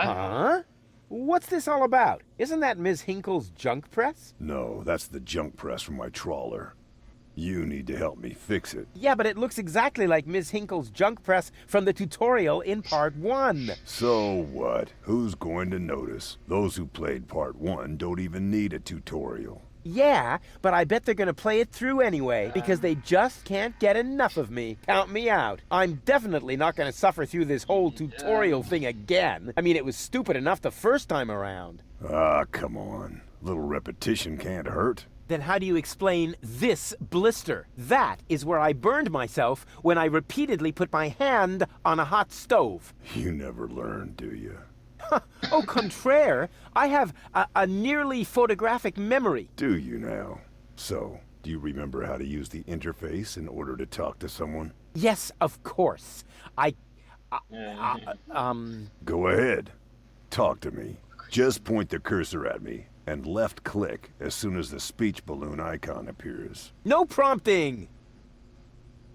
Huh? What's this all about? Isn't that Ms. Hinkle's junk press? No, that's the junk press from my trawler. You need to help me fix it. Yeah, but it looks exactly like Ms. Hinkle's junk press from the tutorial in Part 1. So what? Who's going to notice? Those who played Part 1 don't even need a tutorial. Yeah, but I bet they're gonna play it through anyway, because they just can't get enough of me. Count me out. I'm definitely not gonna suffer through this whole tutorial thing again. I mean, it was stupid enough the first time around. Ah, come on. A little repetition can't hurt. Then how do you explain this blister? That is where I burned myself when I repeatedly put my hand on a hot stove. You never learn, do you? Au contraire, I have a nearly photographic memory. Do you now? So, do you remember how to use the interface in order to talk to someone? Yes, of course. Go ahead. Talk to me. Just point the cursor at me and left click as soon as the speech balloon icon appears. No prompting!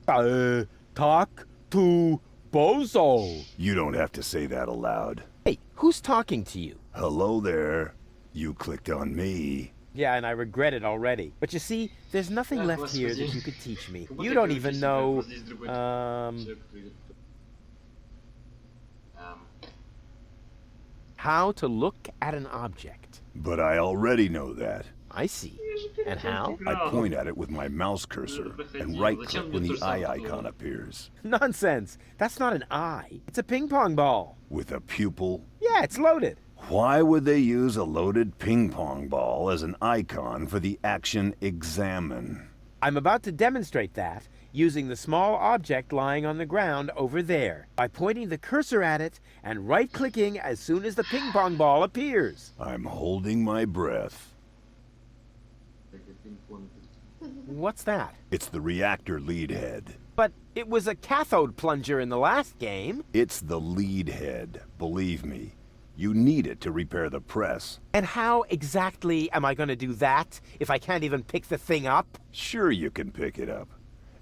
Talk to Bozo. You don't have to say that aloud. Hey, who's talking to you? Hello there. You clicked on me. Yeah, and I regret it already. But you see, there's nothing left here that you could teach me. You don't even know, how to look at an object. But I already know that. I see. And how? I point at it with my mouse cursor and right-click when the eye icon appears. Nonsense. That's not an eye. It's a ping pong ball. With a pupil? Yeah, it's loaded. Why would they use a loaded ping pong ball as an icon for the action examine? I'm about to demonstrate that using the small object lying on the ground over there by pointing the cursor at it and right-clicking as soon as the ping pong ball appears. I'm holding my breath. What's that? It's the reactor lead head. But it was a cathode plunger in the last game. It's the lead head, believe me. You need it to repair the press. And how exactly am I going to do that if I can't even pick the thing up? Sure you can pick it up.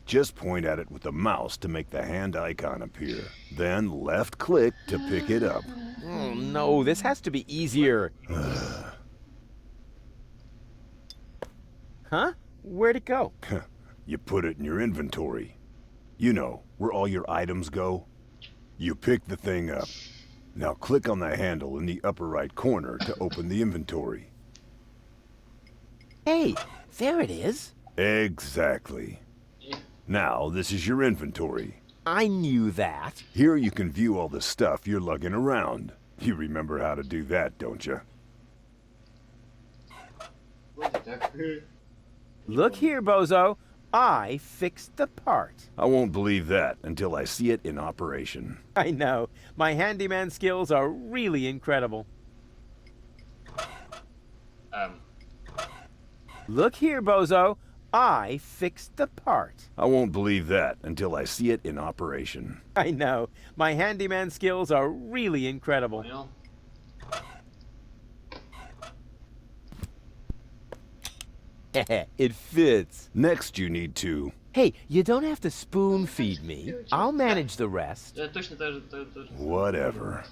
Just point at it with the mouse to make the hand icon appear. Then left click to pick it up. Oh no, this has to be easier. Huh? Where'd it go? You put it in your inventory. You know, where all your items go. You pick the thing up. Now click on the handle in the upper right corner to open the inventory. Hey, there it is. Exactly. Now, this is your inventory. I knew that. Here you can view all the stuff you're lugging around. You remember how to do that, don't you? Look here, Bozo. I fixed the part. I won't believe that until I see it in operation. I know. My handyman skills are really incredible. Look here, Bozo. I fixed the part. I won't believe that until I see it in operation. I know. My handyman skills are really incredible. It fits. Next you need to... Hey, you don't have to spoon feed me. I'll manage the rest. Whatever.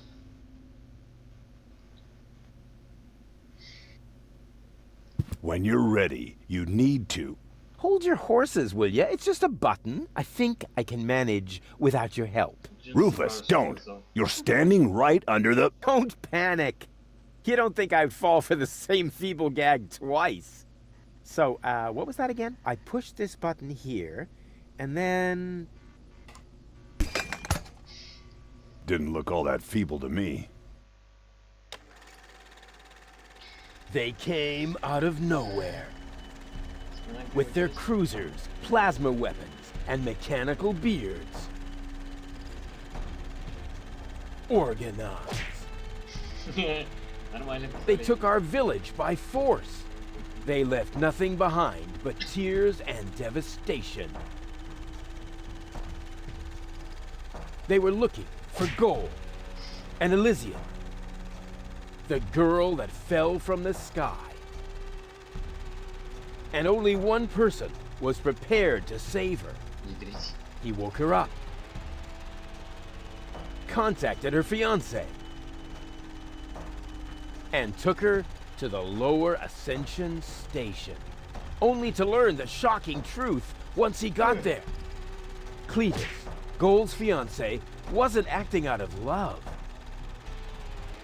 When you're ready, you need to... Hold your horses, will ya? It's just a button. I think I can manage without your help. Rufus, don't! You're standing right under the... Don't panic. You don't think I'd fall for the same feeble gag twice. So, what was that again? I pushed this button here, and then... Didn't look all that feeble to me. They came out of nowhere. With their cruisers, plasma weapons, and mechanical beards. Organized. They took our village by force. They left nothing behind but tears and devastation. They were looking for gold and Elysium, the girl that fell from the sky. And only one person was prepared to save her. He woke her up, contacted her fiancé, and took her to the lower Ascension station, only to learn the shocking truth once he got there. Cletus, Gold's fiancé, wasn't acting out of love.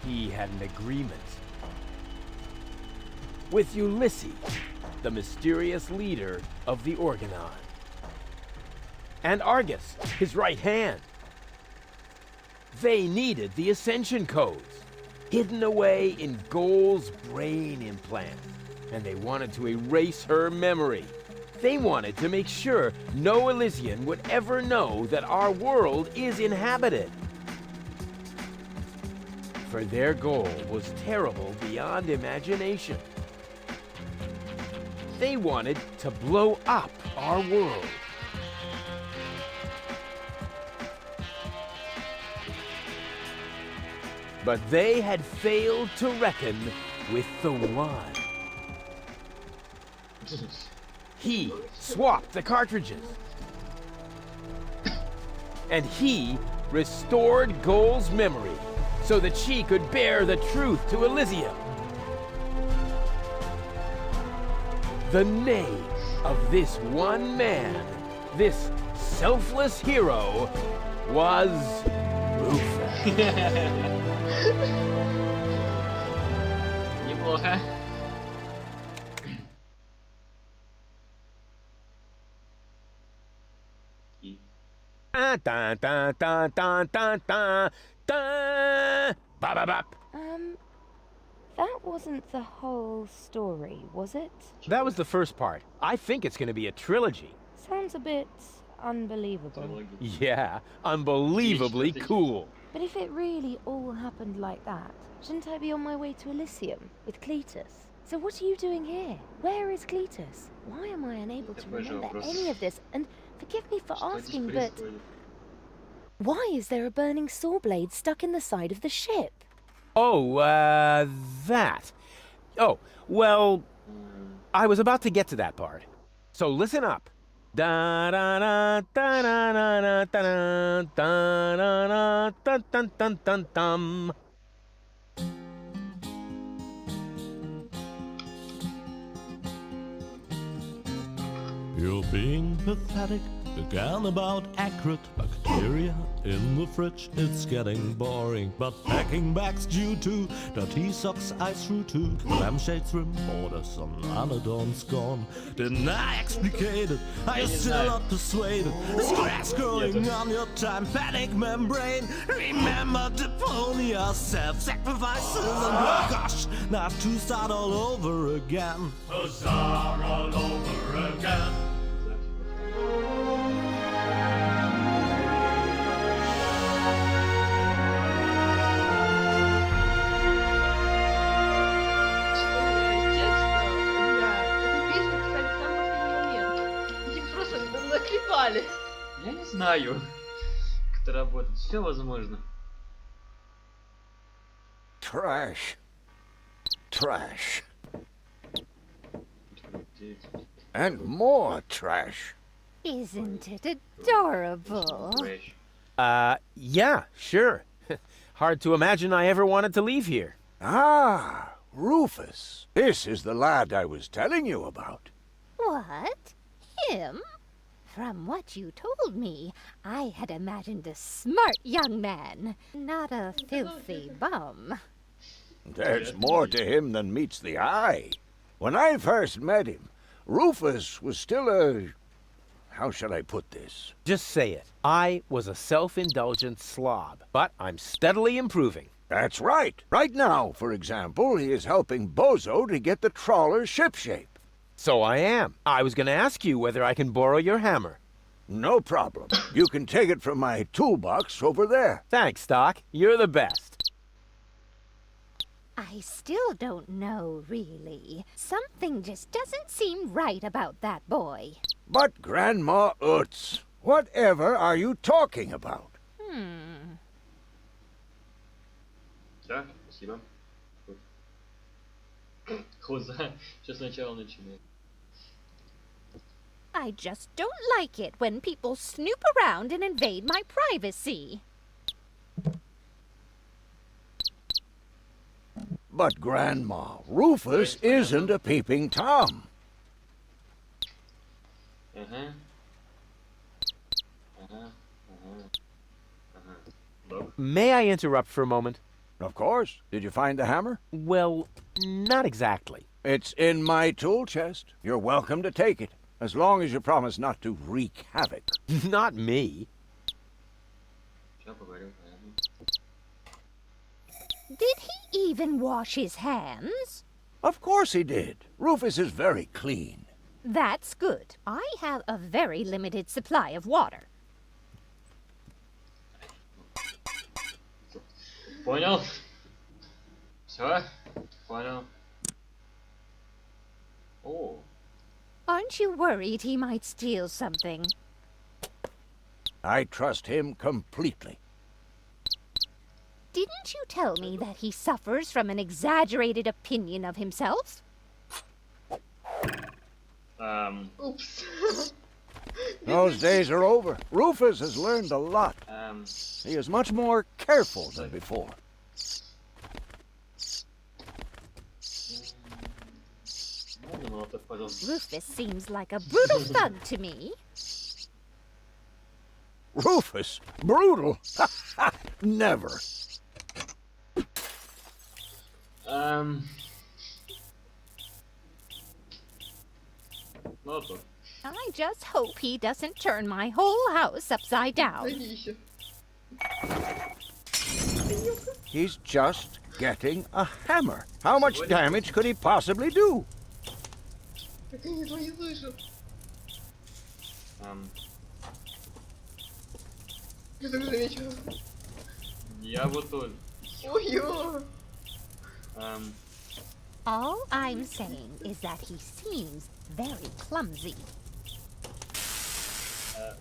He had an agreement with Ulysses, the mysterious leader of the Organon, and Argus, his right hand. They needed the Ascension codes, hidden away in Gold's brain implant, and they wanted to erase her memory. They wanted to make sure no Elysian would ever know that our world is inhabited. For their goal was terrible beyond imagination. They wanted to blow up our world. But they had failed to reckon with the One. He swapped the cartridges. And he restored Gold's memory so that she could bear the truth to Elysium. The name of this one man, this selfless hero, was Rufus. Неплохо. Dun, dun, dun, dun, dun, dun, dun, dun. Bop, bop, bop. That wasn't the whole story, was it? That was the first part. I think it's going to be a trilogy. Sounds a bit unbelievable. Yeah, unbelievably cool. But if it really all happened like that, shouldn't I be on my way to Elysium with Cletus? So what are you doing here? Where is Cletus? Why am I unable to remember any of this? And forgive me for asking, but why is there a burning saw blade stuck in the side of the ship? Oh, that. Oh, well, I was about to get to that part. So listen up. Da da da da da da da da da da dun dun dun dun. You're being pathetic again about accurate bacteria in the fridge. It's getting boring, but packing bags due to dirty socks I threw to lampshades rim borders on anodons gone. Didn't I explicate it? Are you still not persuaded? This grass growing on your tympanic membrane. Remember Deponia, self-sacrifices, and oh gosh, not to start all over again. To start all over again. Я не знаю, как это работает. Все возможно. Trash. Trash. And more trash. Isn't it adorable? Yeah, sure. Hard to imagine I ever wanted to leave here. Ah, Rufus. This is the lad I was telling you about. What? Him? From what you told me, I had imagined a smart young man, not a filthy bum. There's more to him than meets the eye. When I first met him, Rufus was still a... How shall I put this? Just say it. I was a self-indulgent slob, but I'm steadily improving. That's right. Right now, for example, he is helping Bozo to get the trawler shipshape. So I am. I was going to ask you whether I can borrow your hammer. No problem. You can take it from my toolbox over there. Thanks, Doc. You're the best. I still don't know, really. Something just doesn't seem right about that boy. But Grandma Utz, whatever are you talking about? Да, спасибо. Хуза, сейчас сначала начинать. I just don't like it when people snoop around and invade my privacy. But, Grandma, Rufus isn't a peeping Tom. Ага. Ага. Ага. Ага. Добре. May I interrupt for a moment? Of course. Did you find the hammer? Well, not exactly. It's in my tool chest. You're welcome to take it, as long as you promise not to wreak havoc. Not me. Сейчас поговорим, понятно. Did he even wash his hands? Of course he did. Rufus is very clean. That's good. I have a very limited supply of water. Понял? Все? Понял. О, Aren't you worried he might steal something? I trust him completely. Didn't you tell me that he suffers from an exaggerated opinion of himself? Упс. Those days are over. Rufus has learned a lot. He is much more careful than before. можно молоток, пожалуйста? Rufus seems like a brutal thug to me. Rufus? Brutal? Never. Молоток. I just hope he doesn't turn my whole house upside down. Дорогище. He's just getting a hammer. How much damage could he possibly do? Так я ничего не слышу. Я так замечу. Я вот тоже. Ой-ё. All I'm saying is that he seems very clumsy.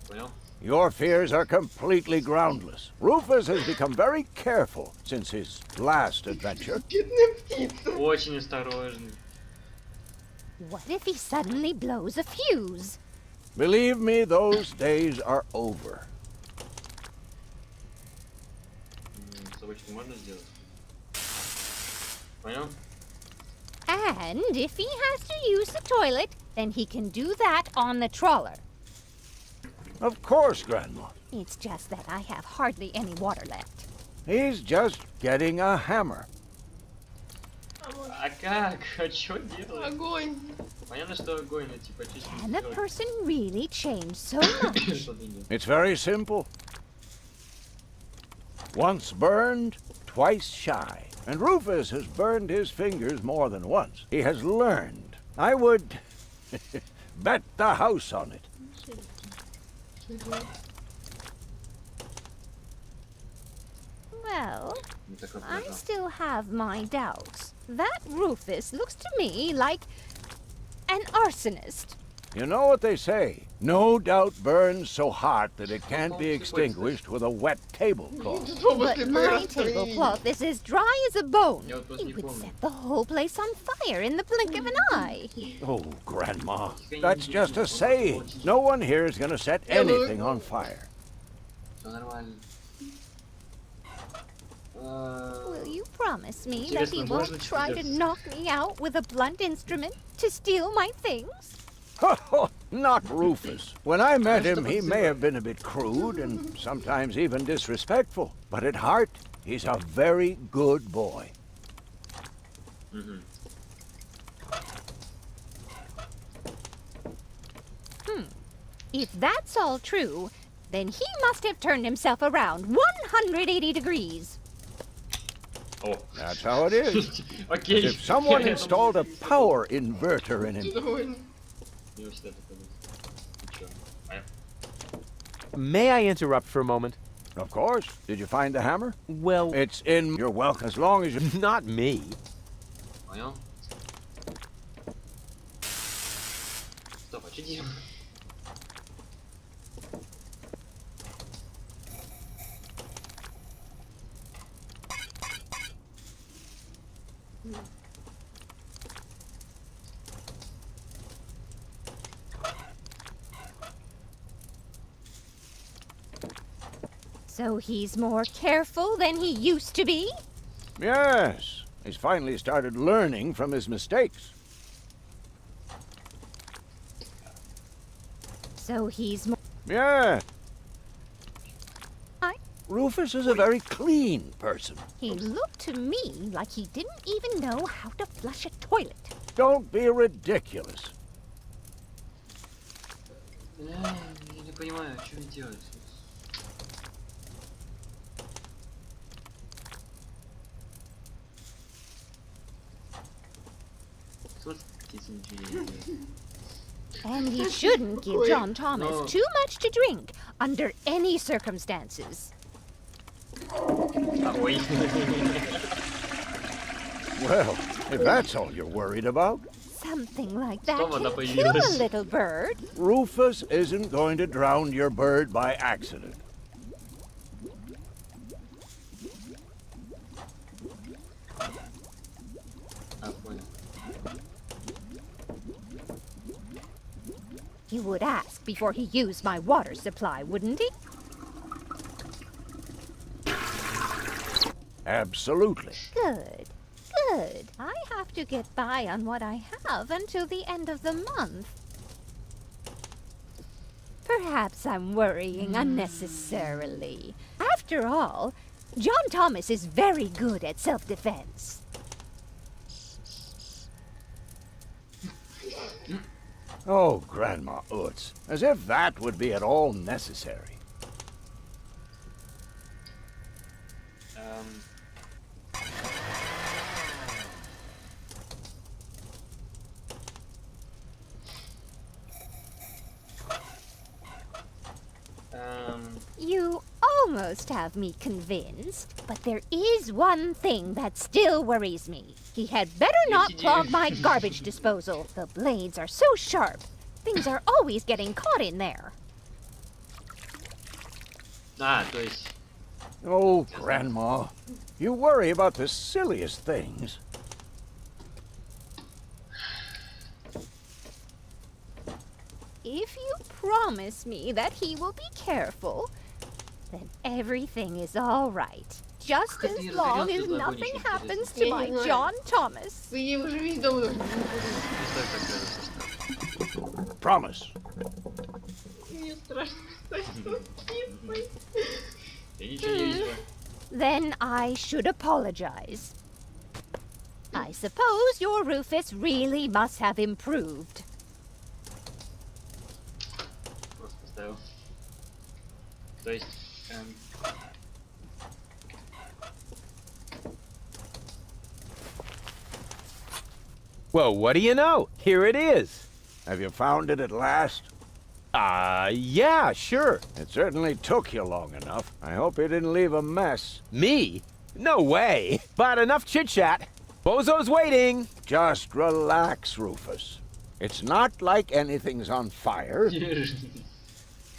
Понял? Your fears are completely groundless. Rufus has become very careful since his last adventure. Бедная птица. Очень осторожный. What if he suddenly blows a fuse? Believe me, those days are over. Собачку можно сделать? Понял? And if he has to use the toilet, then he can do that on the trawler. Of course, Grandma. It's just that I have hardly any water left. He's just getting a hammer. А как? А чё делать? Огонь. Понятно, что огонь, но типа чисто... Can a person really change so much? It's very simple. Once burned, twice shy. And Rufus has burned his fingers more than once. He has learned. I would bet the house on it. Well, I still have my doubts. That Rufus looks to me like an arsonist. You know what they say? No doubt burns so hot that it can't be extinguished with a wet tablecloth. But my tablecloth is as dry as a bone. Я вот просто не It would помню. set the whole place on fire in the blink of an eye. Oh, Grandma, that's just a saying. No one here is going to set anything on fire. Всё нормально. Will you promise me that he Интересно, won't можно try to тебе- knock me out with a blunt instrument to steal my things? Not Rufus. When I met him, he may have been a bit crude and sometimes even disrespectful. But at heart, he's a very good boy. If that's all true, then he must have turned himself around 180 degrees. О. That's how it is. Окей. If someone Я installed a думал, power inverter in him, Довольно. я всегда так думал. Ничего. Понятно. May I interrupt for a moment? of course. Did you find the hammer? Well, It's in your welcome as long as you... not me. Понял? Стоп, а что делать? So he's more careful than he used to be? Yes. He's finally started learning from his mistakes. So he's more... Yeah. I- Rufus is a very clean person. He looked to me like he didn't even know how to flush a toilet. Don't be ridiculous. Я не понимаю, что мне делать. And he shouldn't give John Thomas No. too much to drink under any circumstances. Ой. Well, if that's all you're worried about, Something like that Снова она can kill a появилась. little bird. Rufus isn't going to drown your bird by accident. А, понял. He would ask before he used my water supply, wouldn't he? Absolutely. Good. Good. I have to get by on what I have until the end of the month. Perhaps I'm worrying unnecessarily. After all, John Thomas is very good at self-defense. Oh, Grandma Utz, as if that would be at all necessary. You almost have me convinced, but there is one thing that still worries me. He had better not clog my garbage disposal. The blades are so sharp. Things are always getting caught in there. А, то есть... Oh, Grandma, you worry about the silliest things. If you promise me that he will be careful, then everything is all right. Just as Кстати, long разберёмся as с nothing закончиком, happens интересно. to my Я не знаю. John Thomas. По идее, уже весь дом должен быть. Представь, как это. Promise. Мне страшно стать кипой. Я ничего не вижу. Then I should apologize. I suppose your Rufus really must have improved. Просто поставил. То есть... Well, what do you know? Here it is. Have you found it at last? Yeah, sure. It certainly took you long enough. I hope you didn't leave a mess. Me? No way. But enough chit-chat. Bozo's waiting. Just relax, Rufus. It's not like anything's on fire.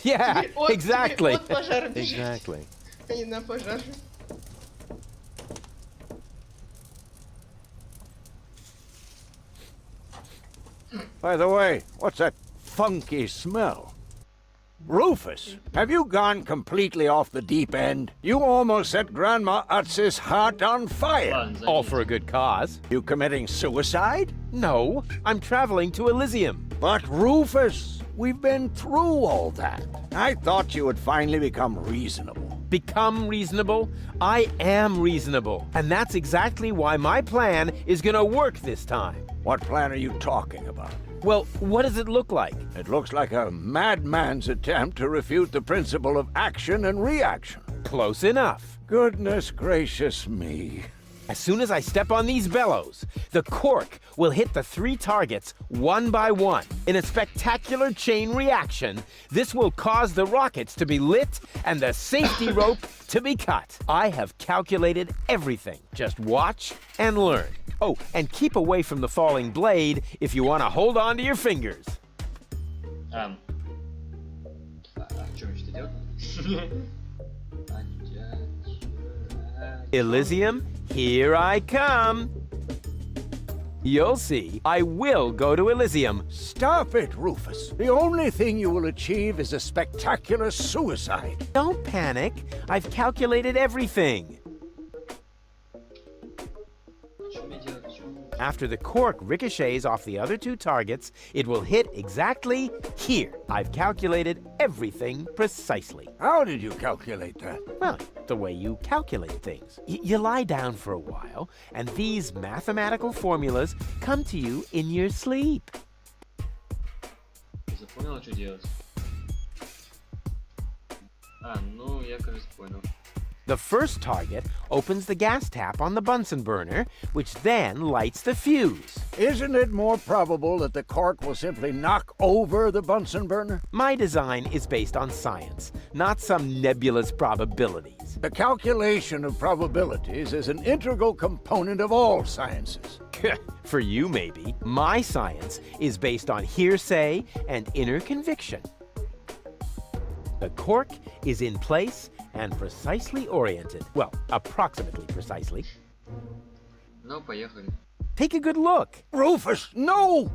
Yeah, exactly. От пожара бежать. Exactly. А не на пожар. By the way, what's that funky smell? Rufus, have you gone completely off the deep end? You almost set Grandma Utz's heart on fire. Ладно, All заметил. for a good cause. You committing suicide? No, I'm traveling to Elysium. But Rufus, we've been through all that. I thought you would finally become reasonable. Become reasonable? I am reasonable. And that's exactly why my plan is gonna work this time. What plan are you talking about? Well, what does it look like? It looks like a madman's attempt to refute the principle of action and reaction. Close enough. Goodness gracious me. As soon as I step on these bellows, the cork will hit the 3 targets one by one. In a spectacular chain reaction, this will cause the rockets to be lit and the safety rope to be cut. I have calculated everything. Just watch and learn. Oh, and keep away from the falling blade if you want to hold on to your fingers. А что что делать? Elysium, here I come. You'll see, I will go to Elysium. Stop it, Rufus. The only thing you will achieve is a spectacular suicide. Don't panic. I've calculated everything. After the cork ricochets off the other two targets, it will hit exactly here. I've calculated everything precisely. How did you calculate that? Well, the way you calculate things. You lie down for a while, and these mathematical formulas come to you in your sleep. Запомнила, что делать? А, ну, я, кажется, понял. The first target opens the gas tap on the Bunsen burner, which then lights the fuse. Isn't it more probable that the cork will simply knock over the Bunsen burner? My design is based on science, not some nebulous probabilities. The calculation of probabilities is an integral component of all sciences. For you, maybe. My science is based on hearsay and inner conviction. The cork is in place and precisely oriented. Well, approximately precisely. Ну, поехали. Take a good look. Rufus, no!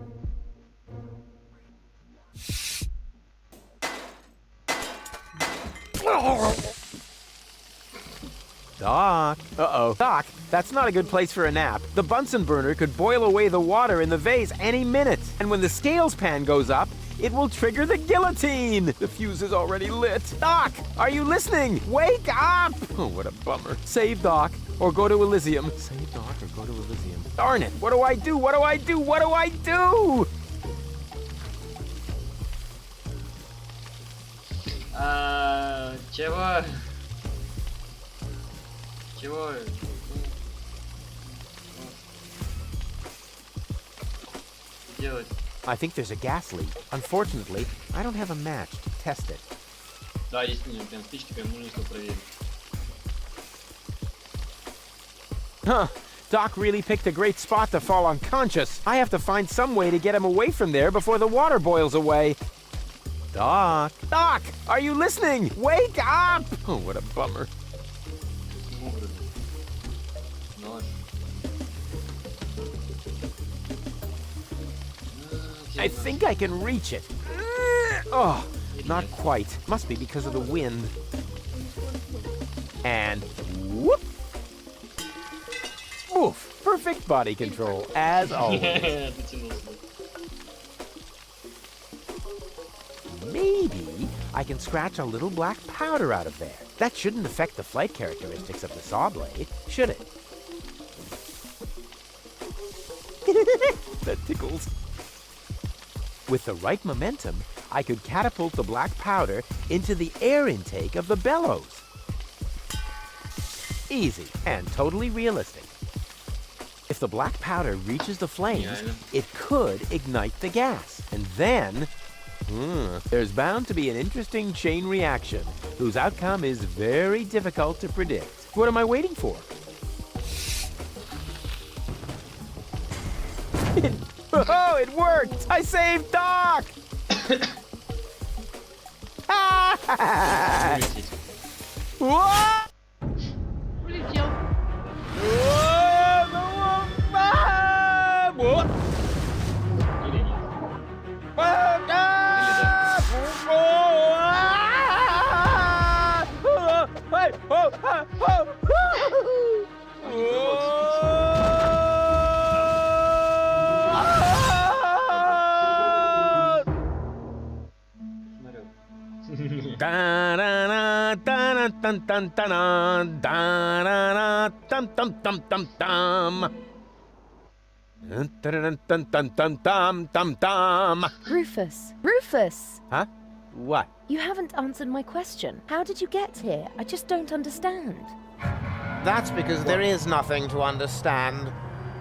Doc. Uh-oh. Doc, that's not a good place for a nap. The Bunsen burner could boil away the water in the vase any minute. And when the scales pan goes up, it will trigger the guillotine. The fuse is already lit. Doc, are you listening? Wake up! Oh, what a bummer. Save Doc, or go to Elysium. Save Doc, or go to Elysium. Darn it, what do I do? What do I do? What do I do? Чего? Чего? Что делать? I think there's a gas leak. Unfortunately, I don't have a match to test it. Да, есть прям спички, прям нужно что проверить. Huh. Doc really picked a great spot to fall unconscious. I have to find some way to get him away from there before the water boils away. Doc! Doc! Are you listening? Wake up! Oh, what a bummer. I think I can reach it. Oh, not quite. Must be because of the wind. And whoop! Oof! Perfect body control, as always. Maybe I can scratch a little black powder out of there. That shouldn't affect the flight characteristics of the saw blade, should it? That tickles. With the right momentum, I could catapult the black powder into the air intake of the bellows. Easy and totally realistic. If the black powder reaches the flames, it could ignite the gas. And then, there's bound to be an interesting chain reaction, whose outcome is very difficult to predict. What am I waiting for? Oh, it worked! I saved Doc! What? Улетел. Или нет? Rufus! Rufus! Huh? What? You haven't answered my question. How did you get here? I just don't understand. That's because there is nothing to understand.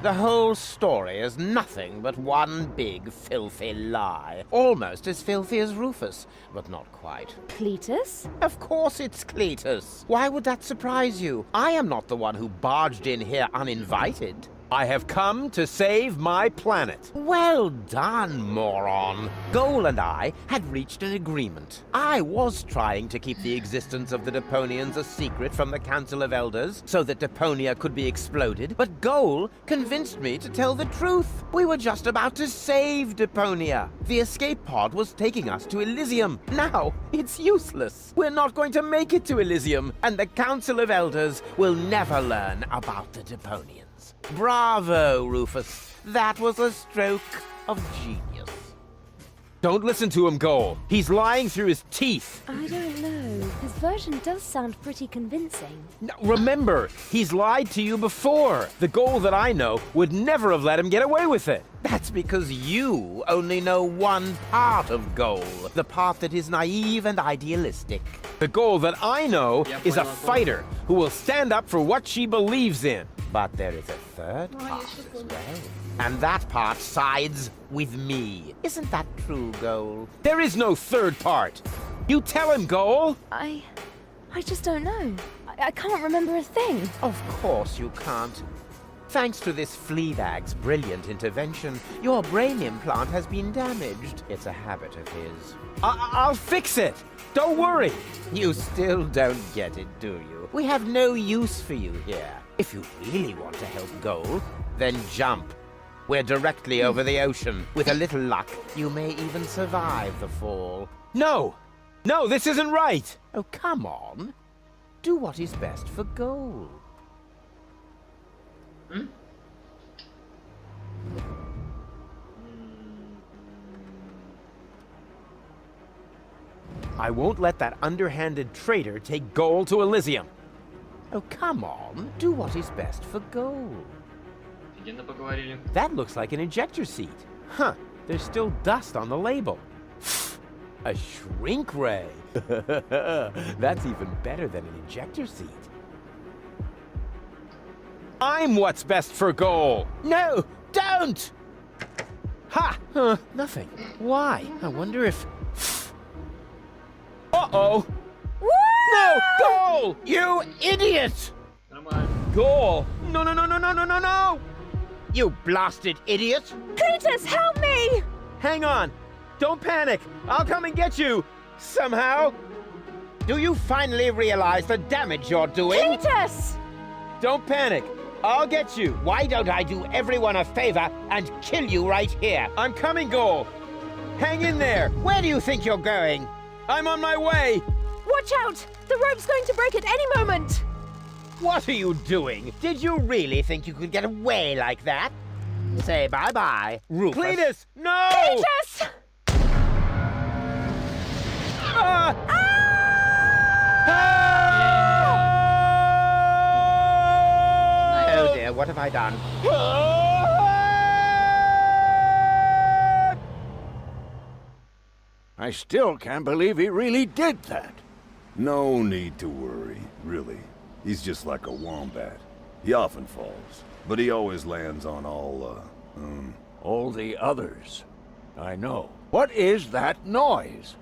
The whole story is nothing but one big filthy lie. Almost as filthy as Rufus, but not quite. Cletus? Of course it's Cletus. Why would that surprise you? I am not the one who barged in here uninvited. I have come to save my planet. Well done, moron. Goal and I had reached an agreement. I was trying to keep the existence of the Deponians a secret from the Council of Elders so that Deponia could be exploded, but Goal convinced me to tell the truth. We were just about to save Deponia. The escape pod was taking us to Elysium. Now, it's useless. We're not going to make it to Elysium, and the Council of Elders will never learn about the Deponians. Bravo, Rufus. That was a stroke of genius. Don't listen to him, Goal. He's lying through his teeth. I don't know. His version does sound pretty convincing. No, remember, he's lied to you before. The Goal that I know would never have let him get away with it. That's because you only know one part of Goal, the part that is naive and idealistic. The Goal that I know is a fighter who will stand up for what she believes in. But there is a third part as well. And that part sides with me. Isn't that true, Goal? There is no third part. You tell him, Goal. I just don't know. I can't remember a thing. Of course you can't. Thanks to this Fleabag's brilliant intervention, your brain implant has been damaged. It's a habit of his. I'll fix it. Don't worry. You still don't get it, do you? We have no use for you here. If you really want to help Goal, then jump. We're directly over the ocean. With a little luck, you may even survive the fall. No! No, this isn't right! Oh, come on. Do what is best for Goal. I won't let that underhanded traitor take Goal to Elysium. Oh, come on. Do what is best for Goal. Офигенно поговорили. That looks like an ejector seat. Huh, there's still dust on the label. A shrink ray. That's even better than an ejector seat. I'm what's best for Goal. No, don't! Ha! Nothing. Why? I wonder if... Uh-oh! No! Goal! You idiot! Нормально. Goal! No, no, no, no, no, no, no, no! You blasted idiot! Cletus, help me! Hang on! Don't panic! I'll come and get you! Somehow! Do you finally realize the damage you're doing? Cletus! Don't panic! I'll get you! Why don't I do everyone a favor and kill you right here? I'm coming, Goal! Hang in there! Where do you think you're going? I'm on my way! Watch out! The rope's going to break at any moment! What are you doing? Did you really think you could get away like that? Say bye-bye, Rufus. Cletus, no! Cletus! Ah! Oh dear, what have I done? I still can't believe he really did that. No need to worry, really. He's just like a wombat. He often falls, but he always lands on All the others. I know. What is that noise?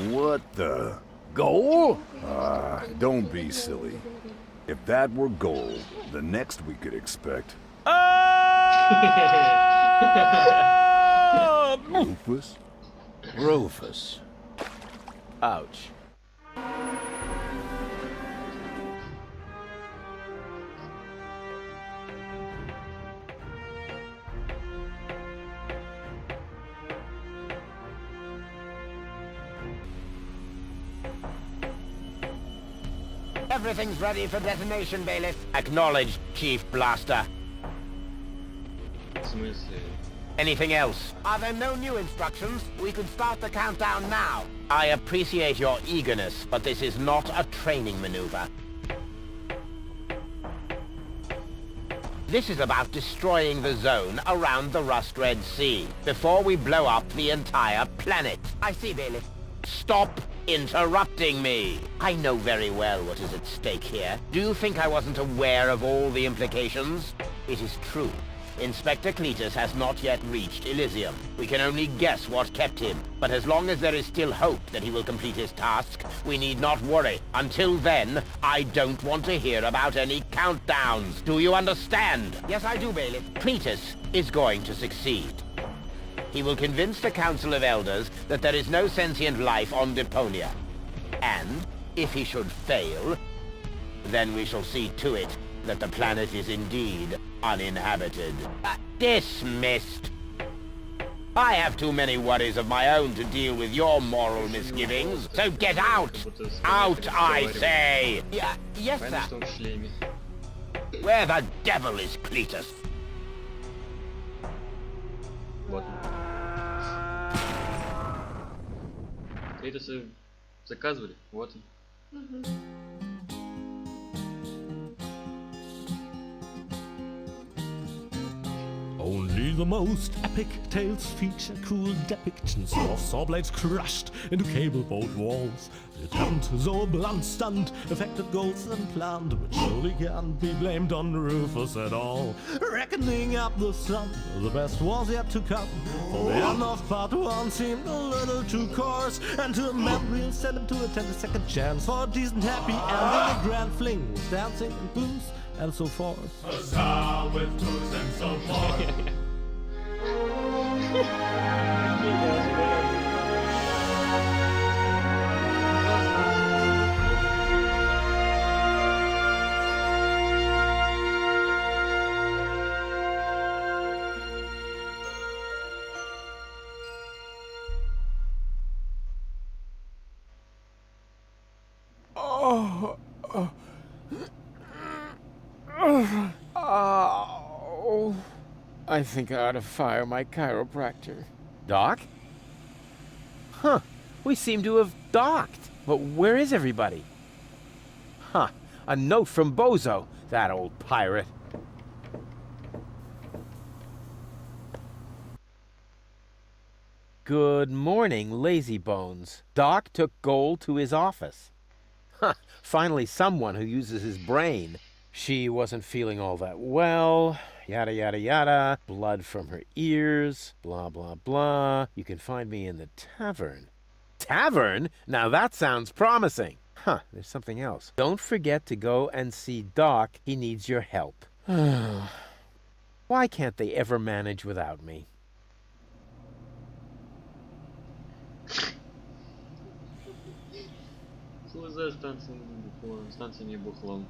What the? Goal? Don't be silly. If that were Goal, the next we could expect... Rufus? Rufus. Ouch. Everything's ready for detonation, Bailiff. Acknowledged, Chief Blaster. В смысле? Anything else? Are there no new instructions? We could start the countdown now. I appreciate your eagerness, but this is not a training maneuver. This is about destroying the zone around the Rust Red Sea before we blow up the entire planet. I see, Bailiff. Stop interrupting me. I know very well what is at stake here. Do you think I wasn't aware of all the implications? It is true. Inspector Cletus has not yet reached Elysium. We can only guess what kept him. But as long as there is still hope that he will complete his task, we need not worry. Until then, I don't want to hear about any countdowns. Do you understand? Yes, I do, Bailiff. Cletus is going to succeed. He will convince the Council of Elders that there is no sentient life on Deponia. And, if he should fail, then we shall see to it that the planet is indeed uninhabited. Dismissed. I have too many worries of my own to deal with your moral misgivings, so get out! Out, I say! Yes, Понятно, sir. что он в шлеме. Where the devil is Cletus? Вот он. Клитусы заказывали? Вот он. Only the most epic tales feature cruel depictions of saw blades crushed into cable boat walls. The attempt, though a blunt stunt, affected goals and planned, but surely can't be blamed on Rufus at all. Reckoning up the sum, the best was yet to come. For the end of part one seemed a little too coarse, and to a man we'll send him to attend a second chance for a decent happy ending. A grand fling with dancing and booze and so forth. Huzzah with booze and so forth. Oh, I think I ought to fire my chiropractor. Doc? Huh, we seem to have docked. But where is everybody? Huh, a note from Bozo, that old pirate. Good morning, lazy bones. Doc took Gold to his office. Huh, finally someone who uses his brain. She wasn't feeling all that well, yada yada yada, blood from her ears, blah blah blah. You can find me in the tavern. Tavern? Now that sounds promising. Huh, there's something else. Don't forget to go and see Doc. He needs your help. Why can't they ever manage without me? Хуза станция не бухлом.